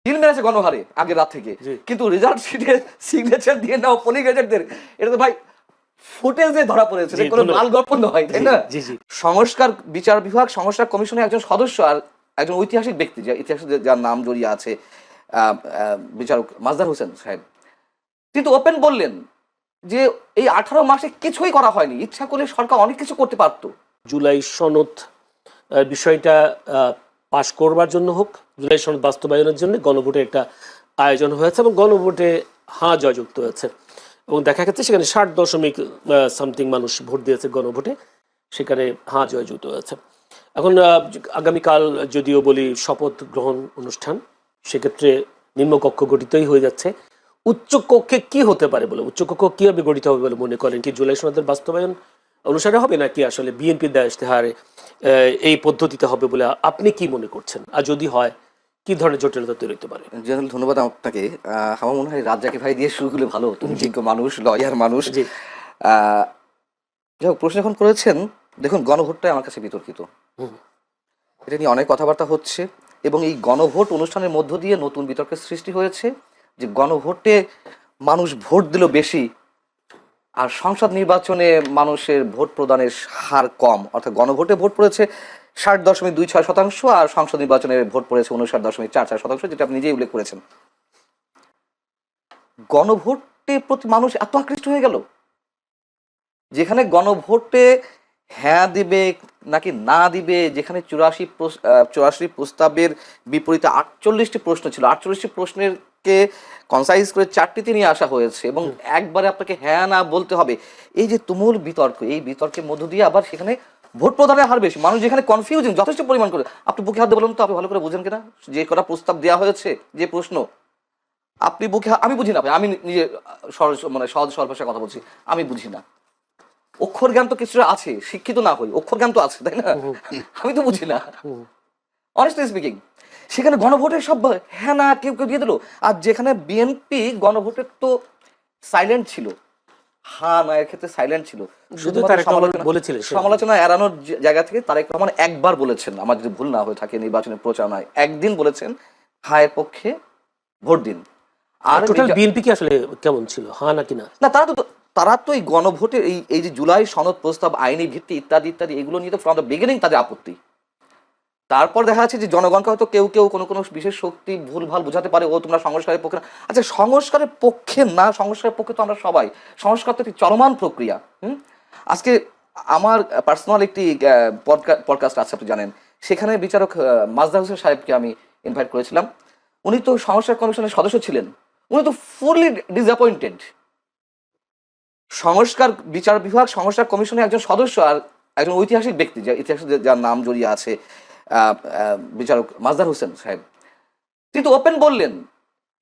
Hill মেরেছে গণহারে আগের রাত থেকে, কিন্তু রেজাল্ট শিটে সিগনেচার দিয়ে নাও পোলিং এজেন্টদের, এটা তো ভাই ফুটেজে ধরা পড়েছে, কোনো লাল গল্প নয়, তাই না? সংস্কার বিচার বিভাগ সংস্কার কমিশনের একজন সদস্য আর একজন ঐতিহাসিক ব্যক্তি, যে ইতিহাসে যার নাম জড়িয়ে আছে, বিচারক মাজদার হোসেন সাহেব, কিন্তু ওপেন বললেন যে এই 18 মাসে কিছুই করা হয়নি, ইচ্ছা করলে সরকার অনেক কিছু করতে পারত। জুলাই সনদ বিষয়টা পাশ করবার জন্য হোক, জুলাই সনদ বাস্তবায়নের জন্য গণভোটের একটা আয়োজন হয়েছে এবং গণভোটে হাঁ জয়যুক্ত হয়েছে এবং দেখা গেছে সেখানে 60.something মানুষ ভোট দিয়েছে গণভোটে, সেখানে হাঁ জয়যুক্ত হয়েছে। এখন আগামীকাল যদিও বলি শপথ গ্রহণ অনুষ্ঠান, সেক্ষেত্রে নিম্নকক্ষ গঠিতই হয়ে যাচ্ছে। উচ্চকক্ষে কি হতে পারে বলে, উচ্চকক্ষ কিভাবে গঠিত হবে বলে মনে করেন? কি জুলাই সনদের বাস্তবায়ন অনুসারে হবে নাকি আসলে বিএনপির দেয়া ইশতেহারে এই পদ্ধতিতে হবে বলে আপনি কি মনে করছেন? আর যদি হয় কি ধরনের জটিলতা তৈরি হতে পারে? জেনারেল ধন্যবাদ আপনাকে। আমার মনে হয় রাজ্জাকি ভাই দিয়ে শুরু করলে ভালো হতো, যোগ্য মানুষ, লয়ার মানুষ। যাই হোক, প্রশ্ন এখন করেছেন, দেখুন গণভোটটাই আমার কাছে বিতর্কিত, এটা নিয়ে অনেক কথাবার্তা হচ্ছে এবং এই গণভোট অনুষ্ঠানের মধ্য দিয়ে নতুন বিতর্কের সৃষ্টি হয়েছে যে গণভোটে মানুষ ভোট দিল বেশি আর সংসদ নির্বাচনে মানুষের ভোট প্রদানের হার কম, অর্থাৎ গণভোটে ভোট পড়েছে 60.26% আর সংসদ নির্বাচনে ভোট পড়েছে 59.44%, যেটা আপনি নিজেই উল্লেখ করেছেন। গণভোটের প্রতি মানুষ এত আকৃষ্ট হয়ে গেল, যেখানে গণভোটে হ্যাঁ দিবে নাকি না দিবে, যেখানে 84 প্রস্তাবের বিপরীতে 48টি প্রশ্ন ছিল, 48টি প্রশ্নের কে কনসাইজ করে 4টিতে নিয়ে আসা হয়েছে এবং একবারে আপনাকে হ্যাঁ না বলতে হবে। এই যে তুমুল বিতর্ক, এই বিতর্কের মধ্য দিয়ে আবার সেখানে ভোট প্রদানের হার বেশি, মানুষ যেখানে কনফিউজিং যথেষ্ট পরিমাণ করে। আপনি বুকে হাত দিয়ে বলুন তো, আপনি ভালো করে বুঝেন কিনা যে কটা প্রস্তাব দেওয়া হয়েছে, যে প্রশ্ন আপনি বুকে, আমি বুঝি না ভাই, আমি নিজে সহজ সরল ভাষায় কথা বলছি, আমি বুঝি না। অক্ষর জ্ঞান তো কিছু আছে, শিক্ষিত না হই, অক্ষর জ্ঞান তো আছে, তাই না? আমি তো বুঝি না, অনেস্টলি স্পিকিং। সেখানে গণভোটের সব হ্যাঁ না কেউ কেউ দিয়ে দিল, আর যেখানে বিএনপি গণভোটের তো সাইলেন্ট ছিল, হ্যাঁ না এর ক্ষেত্রে সাইলেন্ট ছিল, শুধু সমালোচনা এড়ানোর জায়গা থেকে তারেক রহমান একবার বলেছেন, আমার যদি ভুল না হয়ে থাকে নির্বাচনের প্রচারণায়, একদিন বলেছেন হায়ের পক্ষে ভোট দিন। আর টোটাল বিএনপি কি আসলে কেমন ছিল, হ্যাঁ নাকি না? না, তারা তো এই গণভোটের এই যে জুলাই সনদ প্রস্তাব, আইনি ভিত্তি ইত্যাদি ইত্যাদি, এগুলো নিয়ে তো ফ্রম দ্য বিগিনিং তাদের আপত্তি। তারপর দেখা যাচ্ছে যে জনগণকে হয়তো কেউ কেউ কোনো কোনো বিশেষ শক্তি ভুলভাল বোঝাতে পারে, ও তোমরা সংস্কারের পক্ষে না। আচ্ছা, সংস্কারের পক্ষে না, সংস্কারের পক্ষে তো আমরা সবাই। সংস্কার তো একটি চলমান প্রক্রিয়া। আজকে আমার পার্সোনাল একটি পডকাস্ট আছে, আপনি জানেন, সেখানে বিচারক মাজদার হোসেন সাহেবকে আমি ইনভাইট করেছিলাম। উনি তো সংস্কার কমিশনের সদস্য ছিলেন, উনি তো ফুললি ডিসঅ্যাপয়েন্টেড। সংস্কার বিচার বিভাগ সংস্কার কমিশনের একজন সদস্য আর একজন ঐতিহাসিক ব্যক্তি, যে ইতিহাসে যার নাম জড়িয়ে আছে, বিচারক মাজদার হোসেন সাহেব, কিন্তু ওপেন বললেন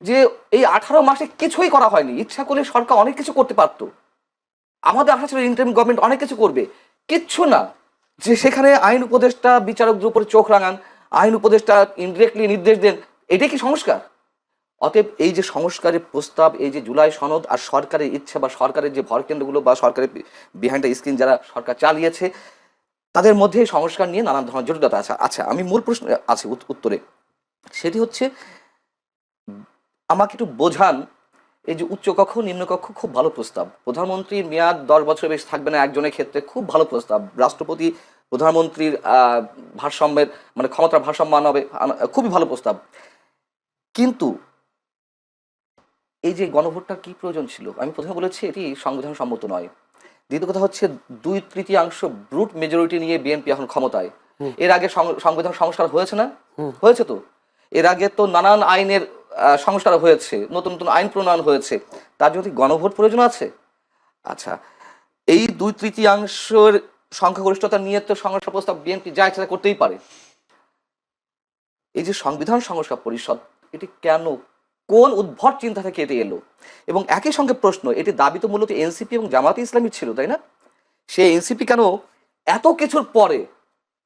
যে এই 18 মাসে কিছুই করা হয়নি, ইচ্ছা করলে সরকার অনেক কিছু করতে পারত, আমাদের আশা ছিল ইন্টারিম গভর্নমেন্ট অনেক কিছু করবে, কিচ্ছু না। যে সেখানে আইন উপদেষ্টা বিচারকদের উপরে চোখ রাঙান, আইন উপদেষ্টা ইনডিরেক্টলি নির্দেশ দেন, এটাই কি সংস্কার? অতএব এই যে সংস্কারের প্রস্তাব, এই যে জুলাই সনদ আর সরকারের ইচ্ছা বা সরকারের যে ভরকেন্দ্রগুলো বা সরকারের বিহাইন্ড দ্য স্ক্রিন যারা সরকার চালিয়েছে, তাদের মধ্যে সংস্কার নিয়ে নানান ধরনের জটিলতা আছে। আচ্ছা, আমি মূল প্রশ্ন আছে উত্তরে, সেটি হচ্ছে আমাকে একটু বোঝান, এই যে উচ্চকক্ষ নিম্নকক্ষ খুব ভালো প্রস্তাব, প্রধানমন্ত্রীর মেয়াদ 10 বছর বেশি থাকবে না একজনের ক্ষেত্রে, খুব ভালো প্রস্তাব, রাষ্ট্রপতি প্রধানমন্ত্রীর ভারসাম্যের মানে ক্ষমতার ভারসাম্য হবে, খুবই ভালো প্রস্তাব। কিন্তু এই যে গণভোটটার কি প্রয়োজন ছিল? আমি প্রথমে বলেছি এটি সংবিধান সম্মত নয়। দ্বিতীয় কথা হচ্ছে 2/3 ব্রুট মেজরিটি নিয়ে বিএনপি এখন ক্ষমতায়। এর আগে সংবিধান সংস্কার হয়েছে না? হয়েছে তো। এর আগে তো নানান আইনের সংস্কার হয়েছে, নতুন নতুন আইন প্রণয়ন হয়েছে, তার জন্য গণভোট প্রয়োজন আছে? আচ্ছা, এই 2/3 সংখ্যাগরিষ্ঠতা নিয়ে তো সংস্কার প্রস্তাব বিএনপি যা ইচ্ছা করতেই পারে। এই যে সংবিধান সংস্কার পরিষদ, এটি কেন, কোন উদ্ভট চিন্তা থেকে এটি এলো? এবং একই সঙ্গে প্রশ্ন, এটি দাবি তো মূলত এনসিপি এবং জামায়াতে ইসলামী ছিল, তাই না? সেই এনসিপি কেন এত কিছুর পরে,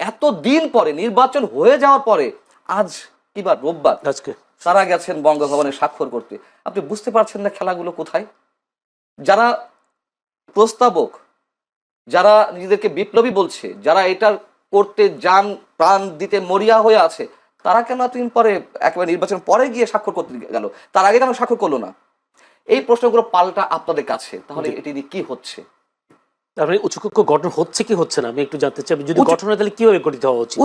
এত দিন পরে, নির্বাচন হয়ে যাওয়ার পরে, আজ কিবার রোববার আজকে তারা গেছেন বঙ্গভবনে স্বাক্ষর করতে? আপনি বুঝতে পারছেন না খেলাগুলো কোথায়? যারা প্রস্তাবক, যারা নিজেদেরকে বিপ্লবী বলছে, যারা এটার করতে যান প্রাণ দিতে মরিয়া হয়ে আছে, তারা কেন এতদিন পরে একেবারে নির্বাচন পরে গিয়ে স্বাক্ষর করতে গেল, তার আগে কেন স্বাক্ষর করলো না? এই প্রশ্নগুলো পাল্টা আপনাদের কাছে। তাহলে এটি দিয়ে কি হচ্ছে? তারপরে উচ্চকক্ষ গঠন হচ্ছে কি হচ্ছে না আমি একটু জানতে চাই। যদি গঠন হয় তাহলে কিভাবে গঠিত হওয়া উচিত?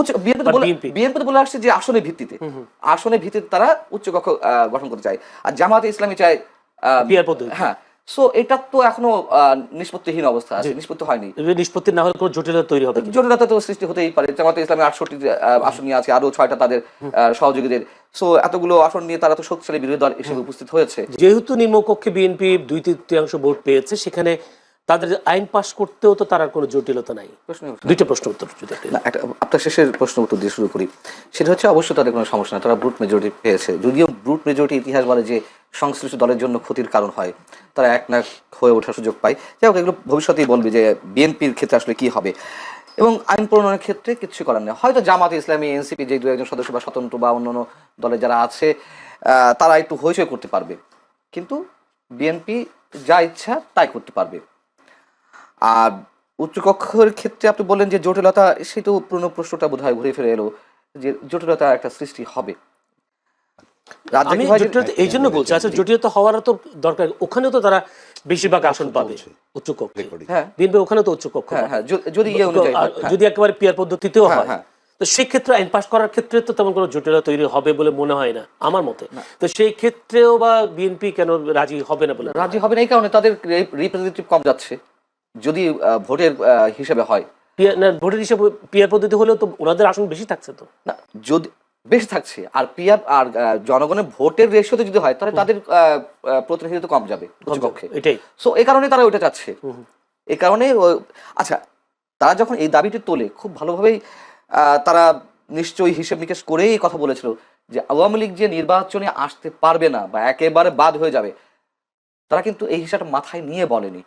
বিএনপি বলে আসছে যে আসনের ভিত্তিতে, আসনের ভিত্তিতে তারা উচ্চকক্ষ গঠন করতে চায়, আর জামায়াতে ইসলামী চায় পিয়ার পদ্ধতি। হ্যাঁ, সো এটা তো এখনো নিষ্পত্তিহীন অবস্থা আছে, নিষ্পত্তি হয়নি। নিষ্পত্তি না হলে কোনো জটিলতা তৈরি হবে, জটিলতা তো সৃষ্টি হতেই পারে। জামায়াতে ইসলামী 68 আসন নিয়ে আছে, আরো 6টা তাদের সহযোগীদের। সো এতগুলো আসন নিয়ে তারা তো শক্তিশালী বিরোধী দল হিসেবে উপস্থিত হয়েছে। যেহেতু নিম্নকক্ষে বিএনপি 2/3 ভোট পেয়েছে, সেখানে তাদের আইন পাশ করতেও তো তার কোনো জটিলতা নাই। দুইটা প্রশ্ন উত্তর যদি আপনার শেষের প্রশ্ন উত্তর দিয়ে শুরু করি। সেটা হচ্ছে অবশ্যই তাদের কোনো সমস্যা না, তারা ব্রুট মেজরিটি পেয়েছে। যদিও ব্রুট মেজরিটি ইতিহাস বলে যে সংশ্লিষ্ট দলের জন্য ক্ষতির কারণ হয়, তারা এক না হয়ে ওঠার সুযোগ পায়। যাই হোক, এগুলো ভবিষ্যতেই বলবে যে বিএনপির ক্ষেত্রে আসলে কি হবে। এবং আইন প্রণয়নের ক্ষেত্রে কিছু করার নেই। হয়তো জামাত ইসলামী, এনসিপি যে 2-1 জন সদস্য বা স্বতন্ত্র বা অন্যান্য দলে যারা আছে তারা একটু হইচই করতে পারবে, কিন্তু বিএনপি যা ইচ্ছা তাই করতে পারবে। আর উচ্চকক্ষের ক্ষেত্রে আপনি বললেন যে জটিলতা, সেটাও পুরনো প্রশ্নটা বোধহয় ঘুরে ফিরে এলো যে জটিলতা একটা সৃষ্টি হবে। আমি জটিলতা এই জন্য বলছি, আচ্ছা জটিলতা হওয়ার তো দরকার, ওখানেও তো তারা বেশিরভাগ আসন পাবে উচ্চকক্ষে। হ্যাঁ, বিএনপি ওখানে তো উচ্চকক্ষ, যদি একেবারে পিয়ার পদ্ধতিতেও হয়, তো সেই ক্ষেত্রে আইন পাশ করার ক্ষেত্রে তো তেমন কোনো জটিলতা তৈরি হবে বলে মনে হয় না আমার মতে। তো সেই ক্ষেত্রেও বা বিএনপি কেন রাজি হবে না? বলে রাজি হবে না এই কারণে তাদের রিপ্রেজেন্টেটিভ কম যাচ্ছে, যদি ভোটের হিসেবে হয়। ভোটের হিসেবে পিয়ার পদ্ধতি হলেও তো ওনাদের আসন বেশি থাকছে, তো না যদি বেশি থাকছে, আর পিয়ার আর জনগণের ভোটের রেশিওতে যদি হয় তাহলে তাদের প্রতিনিধিত্ব কম যাবে উচ্চকক্ষে। এটাই, সো এই কারণে তারা ওইটা চাচ্ছে। এই কারণে আচ্ছা, তারা যখন এই দাবিটি তোলে খুব ভালোভাবেই তারা নিশ্চয়ই হিসেব নিকেশ করেই কথা বলেছিল যে আওয়ামী লীগ যে নির্বাচনে আসতে পারবে না বা একেবারে বাদ হয়ে যাবে, তারা কিন্তু এই হিসাবটা মাথায় নিয়ে বলেনি।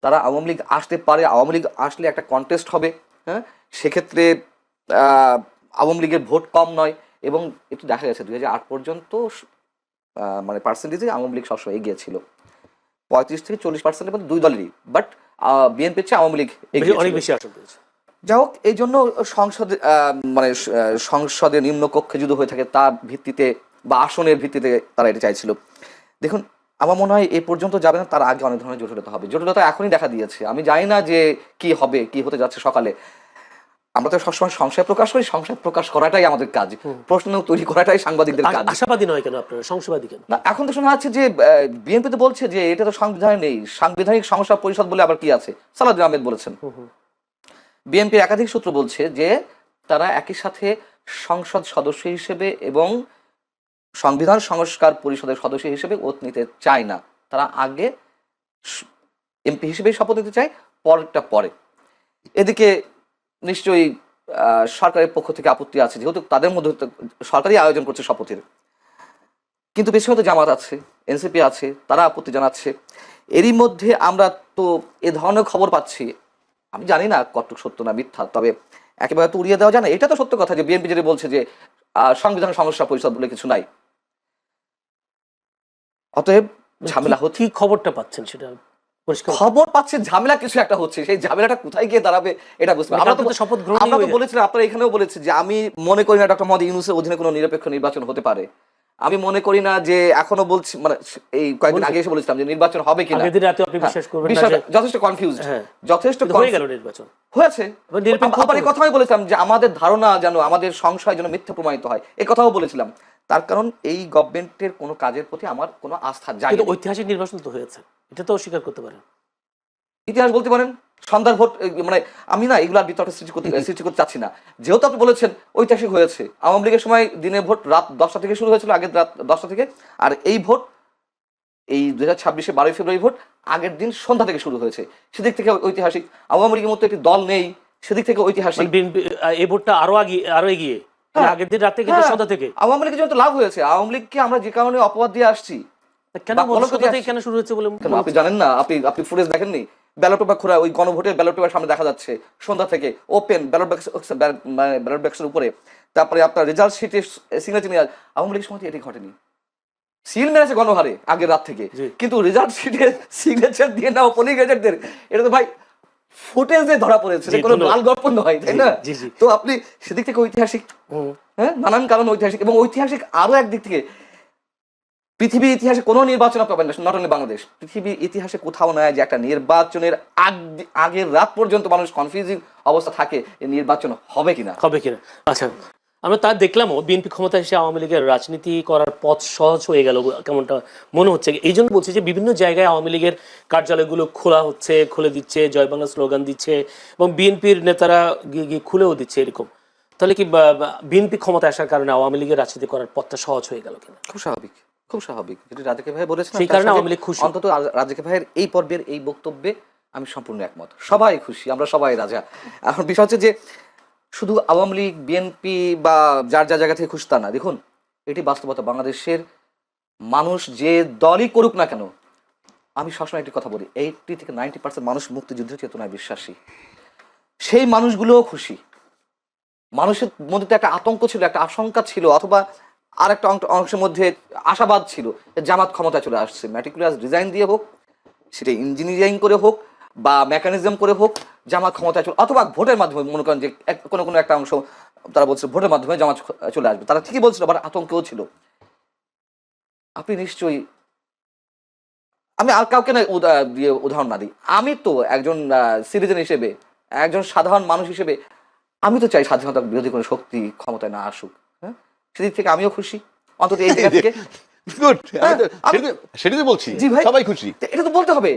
তারা আওয়ামী লীগ আসতে পারে, আওয়ামী লীগ আসলে একটা কন্টেস্ট হবে, হ্যাঁ, সেক্ষেত্রে আওয়ামী লীগের ভোট কম নয়। এবং একটু দেখা গেছে 2008 পর্যন্ত মানে পার্সেন্টেজে আওয়ামী লীগ সবসময় এগিয়ে ছিল, 35 থেকে 40% মধ্যে দুই দলেরই, বাট বিএনপির চেয়ে আওয়ামী লীগ অনেক বেশি আসন পেয়েছে। যাই হোক, এই জন্য সংসদে মানে সংসদের নিম্নকক্ষে যদি হয়ে থাকে তার ভিত্তিতে বা আসনের ভিত্তিতে তারা এটা চাইছিল। দেখুন, আমার মনে হয় এই পর্যন্ত যাবে না, তার আগে অনেক ধরনের জটিলতা হবে। জটিলতা এখনই দেখা দিয়েছে, আমি জানি না যে কি হবে, কি হতে যাচ্ছে সকালে। আমরা তো সবসময় সংশয় প্রকাশ করি, সংশয় প্রকাশ করাটাই আমাদের কাজ, প্রশ্ন তৈরি করাটাই সাংবাদিকদের কাজ। আশাবাদী নয় কেন আপনারা, সংশয়বাদী কেন? না, এখন তো শোনা যাচ্ছে যে বিএনপি তো বলছে যে এটা তো সংবিধানে নেই, সাংবিধানিক সংস্থা পরিষদ বলে আবার কি আছে, সালাউদ্দিন আহমেদ বলেছেন। বিএনপির একাধিক সূত্র বলছে যে তারা একই সাথে সংসদ সদস্য হিসেবে এবং সংবিধান সংস্কার পরিষদের সদস্য হিসেবে ওত নিতে চায় না, তারা আগে এমপি হিসেবে শপথ নিতে চায়, পরেরটা পরে। এদিকে নিশ্চয়ই সরকারের পক্ষ থেকে আপত্তি আছে, যেহেতু তাদের মধ্যে সরকারই আয়োজন করছে শপথের। কিন্তু পেছনে তো জামাত আছে, এনসিপি আছে, তারা আপত্তি জানাচ্ছে। এরই মধ্যে আমরা তো এ ধরনের খবর পাচ্ছি, আমি জানি না কতটুকু সত্য না মিথ্যা, তবে একেবারে তো উড়িয়ে দেওয়া যায় না। এটা তো সত্য কথা যে বিএনপি যেটা বলছে যে সংবিধান সংস্কার পরিষদ বলে কিছু নাই, অতএব ঝামেলা হচ্ছে। কি খবরটা পাচ্ছেন সেটা খবর পাচ্ছেন ঝামেলা কিছু একটা হচ্ছে, সেই ঝামেলাটা কোথায় গিয়ে দাঁড়াবে এটা বুঝতে পারছি। আমরা তো বলেছিলাম, আপনারা এখানেও বলেছি যে আমি মনে করি না ডক্টর মোহাম্মদ ইউনূসের অধীনে কোনো নিরপেক্ষ নির্বাচন হতে পারে। আমি মনে করি না যে, এখনো বলছি, মানে এই কয়েকদিন আগে এসে বলেছিলাম যে নির্বাচন হবে কিনা, যথেষ্ট কনফিউজড, যথেষ্ট নির্বাচন হয়েছে। আবার এই কথাই বলেছিলাম যে আমাদের ধারণা যেন, আমাদের সংশয় যেন মিথ্যা প্রমাণিত হয়, এই কথাও বলেছিলাম। তার কারণ এই গভর্নমেন্টের কোনো কাজের প্রতি আমার কোনো আস্থা যায় না। ঐতিহাসিক নির্বাচন তো হয়েছে, এটা তো অস্বীকার করতে পারেন। ইতিহাস বলতে পারেন, সন্ধ্যার ভোট, মানে আমি না এগুলার বিতর্ক সৃষ্টি করতে চাচ্ছি না। যেহেতু আপনি বলেছেন ঐতিহাসিক হয়েছে, আওয়ামী লীগের সময় দিনের ভোট রাত 10টা থেকে শুরু হয়েছিল, আগের রাত 10টা থেকে, আর এই ভোট এই 2026 12 ফেব্রুয়ারি ভোট আগের দিন সন্ধ্যা থেকে শুরু হয়েছে, সেদিক থেকে ঐতিহাসিক। আওয়ামী লীগের মতো একটি দল নেই, সেদিক থেকে ঐতিহাসিক। এই ভোটটা আরো এগিয়ে আগের দিন রাতে কিন্তু সন্ধ্যা থেকে আওয়ামী লীগের জন্য লাভ হয়েছে। আওয়ামী লীগকে আমরা যে কারণে অপবাদ দিয়ে আসছি, কেন শুরু হয়েছে বলে আপনি জানেন না? আপনি ফুটেজ দেখেননি? ব্যালট পেপার খোলা, ওই গণভোটের ব্যালট পেপার সামনে দেখা যাচ্ছে সন্ধ্যা থেকে, ওপেন ব্যালট বাক্সের উপরে, তারপরে আপনার রেজাল্ট শিটে সিগনেচার নিয়ে। আওয়ামী লীগের সময় এটি ঘটেনি, সিল মেরেছে গণহারে আগের রাত থেকে, কিন্তু রেজাল্ট শিটে সিগনেচার দিয়ে নাও পোলিং এজেন্টদের, এটা তো ভাই ফুটেজে ধরা পড়েছে, জি, কোনো ধন্যবাদ। লাল গল্প নয়, তাই না? জি, জি। তো আপনি সেদিক থেকে ঐতিহাসিক, হ্যাঁ, নানান কারণ ঐতিহাসিক, এবং ঐতিহাসিক আরো একদিক থেকে পৃথিবীর ইতিহাসে কোনো নির্বাচন পাবেন না, নট অনলি বাংলাদেশ, পৃথিবীর ইতিহাসে কোথাও নয় যে একটা নির্বাচনের আগের রাত পর্যন্ত মানুষ কনফিউজিং অবস্থা থাকে এই নির্বাচন হবে কিনা। হবে কিনা। আচ্ছা, আমরা তা দেখলামও বিএনপি ক্ষমতায় এসে আওয়ামী লীগের রাজনীতি করার পথ সহজ হয়ে গেল কেমনটা মনে হচ্ছে। এই জন্য বলছি যে বিভিন্ন জায়গায় আওয়ামী লীগের কার্যালয়গুলো খোলা হচ্ছে, খুলে দিচ্ছে, জয় বাংলা স্লোগান দিচ্ছে, এবং বিএনপির নেতারা গিয়ে গিয়ে খুলেও দিচ্ছে এরকম। তাহলে কি বিএনপি ক্ষমতায় আসার কারণে আওয়ামী লীগের রাজনীতি করার পথটা সহজ হয়ে গেল কিনা? খুব স্বাভাবিক, খুব স্বাভাবিক, যেটি রাজাকে ভাই বলেছেন, সেই কারণে আওয়ামী লীগ খুশি। অন্তত রাজাকে ভাইয়ের এই পর্বের এই বক্তব্যে আমি সম্পূর্ণ একমত। সবাই খুশি, আমরা সবাই রাজা। এখন বিষয় হচ্ছে যে শুধু আওয়ামী লীগ, বিএনপি বা যার যা জায়গা থেকে খুশি তা না। দেখুন, এটি বাস্তবতা। বাংলাদেশের মানুষ যে দলই করুক না কেন, আমি সবসময় একটি কথা বলি, 80 থেকে 90% মানুষ মুক্তিযুদ্ধের চেতনায় বিশ্বাসী। সেই মানুষগুলোও খুশি। মানুষের মধ্যে তো একটা আতঙ্ক ছিল, একটা আশঙ্কা ছিল, অথবা আর একটা অংশের মধ্যে আশাবাদ ছিল জামাত ক্ষমতায় চলে আসছে। ম্যাটিকুলাস ডিজাইন দিয়ে হোক, সেটা ইঞ্জিনিয়ারিং করে হোক বা মেকানিজম করে হোক, জামাত ক্ষমতায় চলে, অথবা ভোটের মাধ্যমে, মনে করেন যে কোনো কোনো একটা অংশ তারা বলছে ভোটের মাধ্যমে জামাত চলে আসবে, তারা ঠিকই বলছিল, আবার আতঙ্কও ছিল। আপনি নিশ্চয়ই, আমি আর কাউকে না দিয়ে উদাহরণ না দিই, আমি তো একজন সিটিজেন হিসেবে, একজন সাধারণ মানুষ হিসেবে আমি তো চাই স্বাধীনতা বিরোধী কোনো শক্তি ক্ষমতায় না আসুক। হ্যাঁ, সেদিক থেকে আমিও খুশি, অন্তত এই জায়গা থেকে। গুড, আমি- সেটাই তো বলছি, জি ভাই, সবাই খুশি। এটা তো বলতে হবে।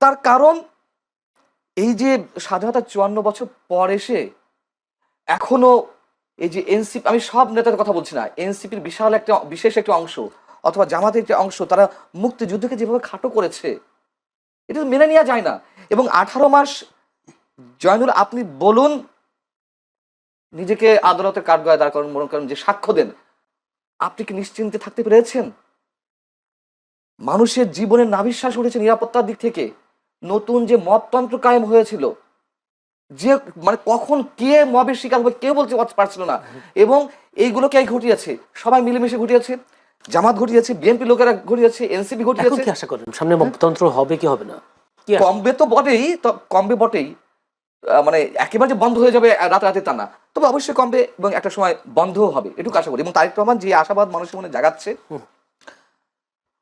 তার কারণ এই যে স্বাধীনতা 54 বছর পর এসে এখনো এই যে এনসিপি, আমি সব নেতাদের কথা বলছি না, এনসিপির বিশাল একটা বিশেষ একটা অংশ অথবা জামাতের একটা অংশ, তারা মুক্তিযুদ্ধকে যেভাবে খাটো করেছে, এটা তো মেনে নেওয়া যায় না। এবং 18 মাস, জয়নুল আপনি বলুন, নিজেকে আদালতের কাঠগড়ায় দাঁড় করেন, মনে করেন যে সাক্ষ্য দেন, আপনি কি নিশ্চিন্তে থাকতে পেরেছেন? মানুষের জীবনের নাভিশ্বাস উঠেছে নিরাপত্তার দিক থেকে। নতুন যে মবতন্ত্র কায়েম হয়েছিল, যে মানে কখন কে মবের শিকার হবে কেউ বলতে পারছিল না, এবং এইগুলো কে ঘটিয়েছে? সবাই মিলেমিশে ঘটিয়েছে, জামাত ঘটিয়েছে, বিএনপি লোকেরা ঘটিয়েছে, এনসিপি এখন ঘটিয়েছে। কি আশা করেন সামনে মতন্ত্র হবে কি হবে না? কি আশা? কমবে তো বটেই, তো কমবে বটেই, মানে একেবারে যে বন্ধ হয়ে যাবে রাতে তা না, তবে অবশ্যই কমবে এবং একটা সময় বন্ধও হবে, এটুকু আশা করি। এবং তারেক রহমান যে আশাবাদ মানুষের মনে জাগাচ্ছে,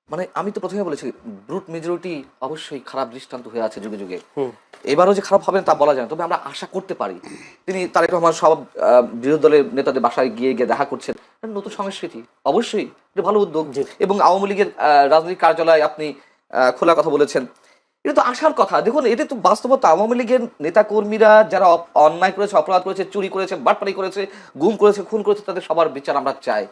মানে আমি তো প্রথমে বলেছি, ব্রুট মেজরিটি অবশ্যই খারাপ দৃষ্টান্ত হয়ে আছে যুগে যুগে। এবারও যে খারাপ হবে না তা বলা যায় না, তবে আমরা আশা করতে পারি। তিনি তারেক রহমান সব বিরোধী দলের নেতাদের বাসায় গিয়ে গিয়ে দেখা করছেন, এটা নতুন সংস্কৃতি, অবশ্যই এটা ভালো উদ্যোগ। জি। এবং আওয়ামী লীগের রাজনৈতিক কার্যালয় আপনি খোলার কথা বলেছেন, এটা তো আসার কথা। দেখুন, এটা তো বাস্তবতা। আওয়ামী লীগের নেতা কর্মীরা যারা অন্যায় করেছে, অপরাধ করেছে, চুরি করেছে, বাটপারি করেছে, গুম করেছে, খুন করেছে, তাদের সবার বিচার আমরা চাই।